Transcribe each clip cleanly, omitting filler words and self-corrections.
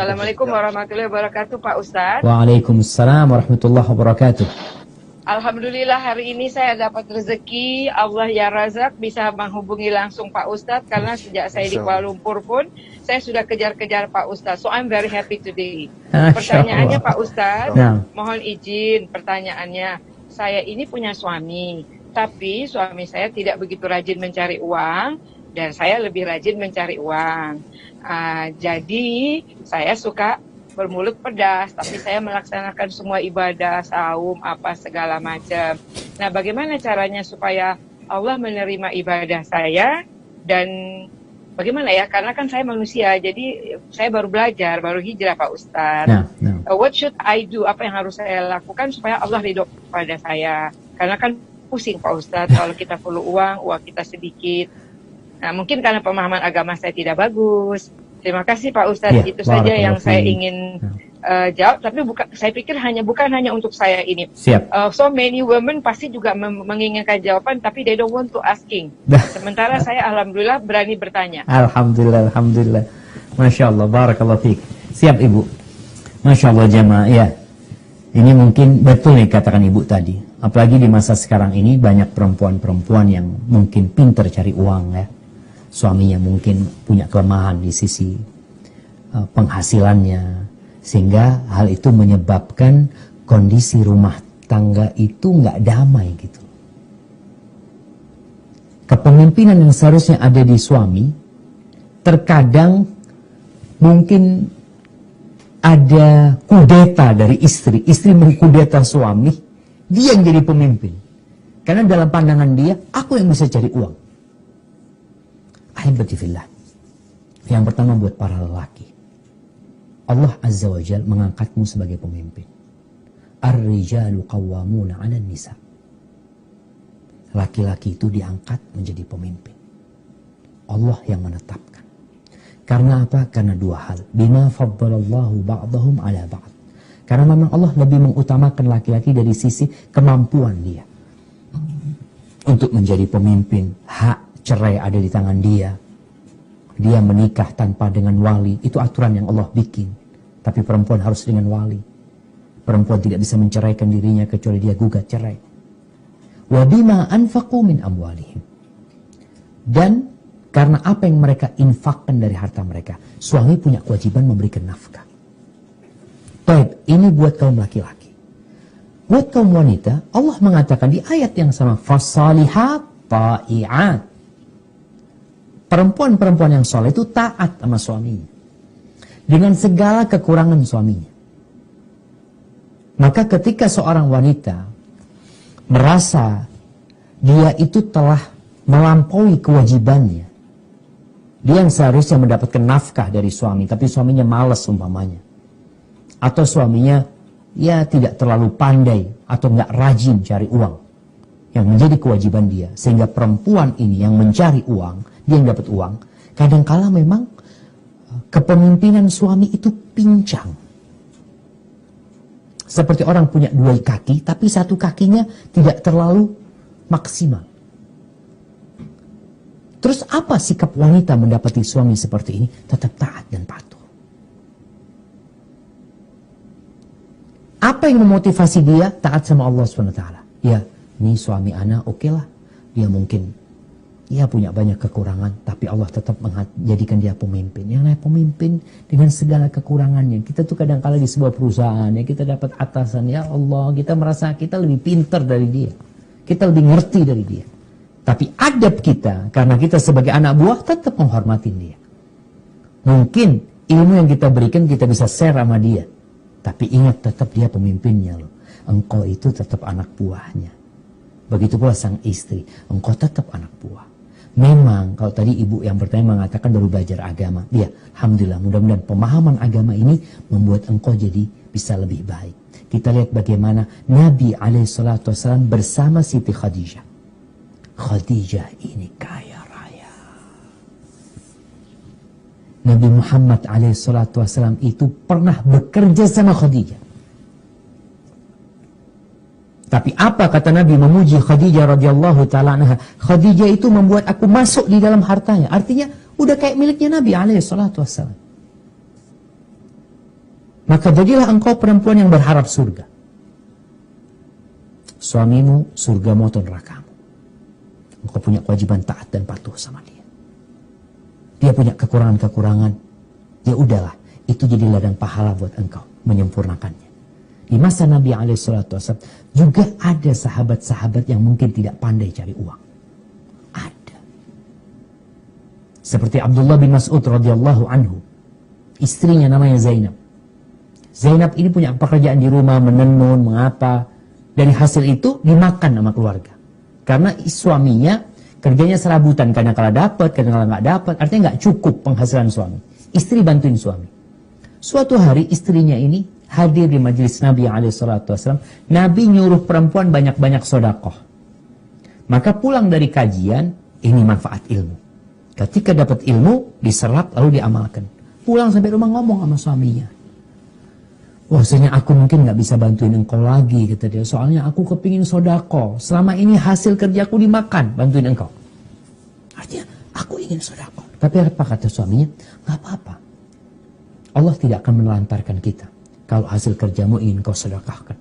Assalamualaikum warahmatullahi wabarakatuh, Pak Ustadz. Waalaikumsalam warahmatullahi wabarakatuh. Alhamdulillah hari ini saya dapat rezeki, Allah ya Razak, bisa menghubungi langsung Pak Ustadz. Karena sejak saya di Kuala Lumpur pun, saya sudah kejar-kejar Pak Ustadz. So I'm very happy today. Pertanyaannya Pak Ustadz, mohon izin pertanyaannya. Saya ini punya suami, tapi suami saya tidak begitu rajin mencari uang, dan saya lebih rajin mencari uang. Jadi saya suka bermulut pedas, tapi saya melaksanakan semua ibadah, saum, apa segala macam. Nah, bagaimana caranya supaya Allah menerima ibadah saya, dan bagaimana ya? Karena kan saya manusia, jadi saya baru belajar, baru hijrah Pak Ustadz. What should I do? Apa yang harus saya lakukan supaya Allah ridho pada saya? Karena kan pusing Pak Ustadz, kalau kita perlu uang kita sedikit. Nah, mungkin karena pemahaman agama saya tidak bagus. Terima kasih Pak Ustadz, itu saja yang saya ingin jawab. Tapi saya pikir bukan hanya untuk saya ini. So many women pasti juga menginginkan jawaban, tapi they don't want to asking. Sementara saya alhamdulillah berani bertanya. Alhamdulillah. Masya Allah, barakallah fiik. Siap Ibu. Masya Allah jamaah, ya. Ini mungkin betul nih katakan Ibu tadi. Apalagi di masa sekarang ini banyak perempuan-perempuan yang mungkin pintar cari uang ya. Suaminya mungkin punya kelemahan di sisi penghasilannya, sehingga hal itu menyebabkan kondisi rumah tangga itu nggak damai gitu. Kepemimpinan yang seharusnya ada di suami, terkadang mungkin ada kudeta dari istri mengkudeta suami, dia yang jadi pemimpin. Karena dalam pandangan dia, aku yang bisa cari uang. Ahibatifillah. Yang pertama buat para lelaki, Allah Azza wa Jalla mengangkatmu sebagai pemimpin. Ar-rijalu qawwamuna 'alan nisa. Laki-laki itu diangkat menjadi pemimpin. Allah yang menetapkan. Karena apa? Karena dua hal. Bima faddalallahu ba'dahum 'ala ba'd. Karena memang Allah lebih mengutamakan laki-laki dari sisi kemampuan dia untuk menjadi pemimpin. Hak cerai ada di tangan dia. Dia menikah tanpa dengan wali. Itu aturan yang Allah bikin. Tapi perempuan harus dengan wali. Perempuan tidak bisa menceraikan dirinya kecuali dia gugat cerai. Wa bima anfaqu min amwalihim. Dan karena apa yang mereka infakkan dari harta mereka. Suami punya kewajiban memberikan nafkah. Baik, ini buat kaum laki-laki. Buat kaum wanita, Allah mengatakan di ayat yang sama, fasalihat ta'iat. Perempuan-perempuan yang soleh itu taat sama suaminya. Dengan segala kekurangan suaminya. Maka ketika seorang wanita merasa dia itu telah melampaui kewajibannya. Dia yang seharusnya mendapatkan nafkah dari suami, tapi suaminya malas umpamanya. Atau suaminya ya tidak terlalu pandai atau nggak rajin cari uang. Yang menjadi kewajiban dia. Sehingga perempuan ini yang mencari uang, dia yang dapat uang, kadangkala memang kepemimpinan suami itu pincang. Seperti orang punya dua kaki, tapi satu kakinya tidak terlalu maksimal. Terus apa sikap wanita mendapati suami seperti ini? Tetap taat dan patuh. Apa yang memotivasi dia taat sama Allah SWT? Ya, ini suami anak oke lah. Dia mungkin dia punya banyak kekurangan, tapi Allah tetap menjadikan dia pemimpin. Yang namanya pemimpin dengan segala kekurangannya. Kita tuh kadang-kala di sebuah perusahaan, ya kita dapat atasan, ya Allah, kita merasa kita lebih pintar dari dia. Kita lebih ngerti dari dia. Tapi adab kita, karena kita sebagai anak buah, tetap menghormatin dia. Mungkin ilmu yang kita berikan, kita bisa share sama dia. Tapi ingat, tetap dia pemimpinnya loh. Engkau itu tetap anak buahnya. Begitu pula sang istri, engkau tetap anak buah. Memang kalau tadi ibu yang pertama mengatakan baru belajar agama, ya alhamdulillah, mudah-mudahan pemahaman agama ini membuat engkau jadi bisa lebih baik. Kita lihat bagaimana Nabi SAW bersama Siti Khadijah. Khadijah ini kaya raya. Nabi Muhammad SAW itu pernah bekerja sama Khadijah. Tapi apa kata Nabi memuji Khadijah radhiyallahu ta'ala anha? Khadijah itu membuat aku masuk di dalam hartanya. Artinya udah kayak miliknya Nabi alaihi salatu wassalam. Maka jadilah engkau perempuan yang berharap surga. Suamimu surgamu atau nerakamu. Engkau punya kewajiban taat dan patuh sama dia. Dia punya kekurangan-kekurangan. Ya udahlah, itu jadi ladang pahala buat engkau menyempurnakannya. Di masa Nabi SAW juga ada sahabat-sahabat yang mungkin tidak pandai cari uang. Ada. Seperti Abdullah bin Mas'ud radhiyallahu anhu. Istrinya namanya Zainab. Zainab ini punya pekerjaan di rumah, menenun, mengapa. Dari hasil itu dimakan sama keluarga. Karena suaminya kerjanya serabutan, kadang-kala dapat, kadang-kala nggak dapat, artinya nggak cukup penghasilan suami. Istri bantuin suami. Suatu hari istrinya ini hadir di majelis Nabi SAW. Nabi nyuruh perempuan banyak-banyak sodakoh. Maka pulang dari kajian, ini manfaat ilmu. Ketika dapat ilmu, diserap lalu diamalkan. Pulang sampai rumah ngomong sama suaminya. Wahsanya aku mungkin nggak bisa bantuin engkau lagi, kata dia. Soalnya aku kepingin sodako. Selama ini hasil kerjaku dimakan, bantuin engkau. Artinya, aku ingin sodako. Tapi apa kata suaminya? Nggak apa-apa. Allah tidak akan menelantarkan kita. Kalau hasil kerjamu ingin kau sedekahkan.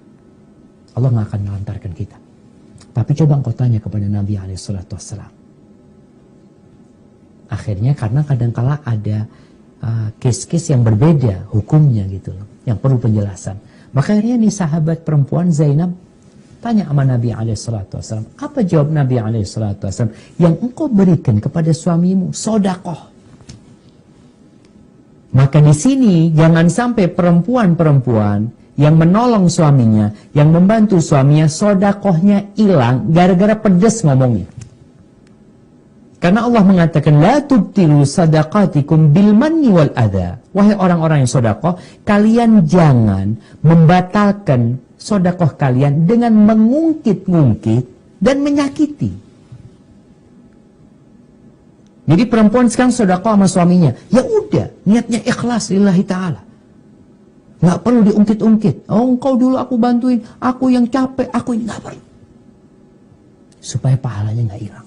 Allah nggak akan menelantarkan kita. Tapi coba engkau tanya kepada Nabi SAW. Akhirnya karena kadangkala ada case-case yang berbeda hukumnya gitu loh, yang perlu penjelasan. Maka akhirnya nih sahabat perempuan Zainab tanya sama Nabi SAW. Apa jawab Nabi SAW? Yang engkau berikan kepada suamimu sodakoh. Maka di sini jangan sampai perempuan-perempuan yang menolong suaminya, yang membantu suaminya, sodakohnya hilang gara-gara pedes ngomongnya. Karena Allah mengatakan, la tubtilu sadaqatikum bil manni wal adha. Wahai orang-orang yang sodakoh, kalian jangan membatalkan sodakoh kalian dengan mengungkit-ungkit dan menyakiti. Jadi perempuan sekarang sodakoh sama suaminya, ya udah, niatnya ikhlas lillahi ta'ala. Nggak perlu diungkit-ungkit. Oh, engkau dulu aku bantuin, aku yang capek, aku ini nggak perlu. Supaya pahalanya nggak hilang.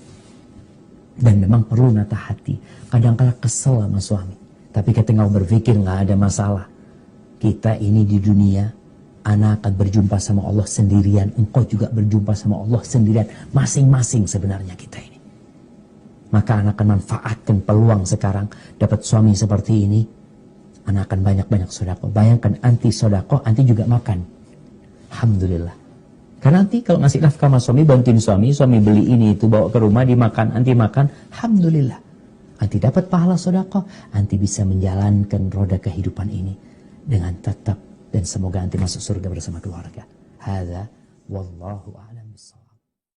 Dan memang perlu nata hati. Kadang-kadang kesel sama suami. Tapi ketika kau berpikir nggak ada masalah. Kita ini di dunia, anak akan berjumpa sama Allah sendirian. Engkau juga berjumpa sama Allah sendirian. Masing-masing sebenarnya kita ini. Maka anak akan manfaatkan peluang sekarang. Dapat suami seperti ini. Anak akan banyak-banyak sodako. Bayangkan anti sodako, anti juga makan. Alhamdulillah. Karena nanti kalau ngasih nafkah sama suami, bantuin suami beli ini itu, bawa ke rumah, dimakan, anti makan, alhamdulillah. Anti dapat pahala sedekah, anti bisa menjalankan roda kehidupan ini dengan tetap, dan semoga anti masuk surga bersama keluarga. Hadza wallahu a'lam bishawab.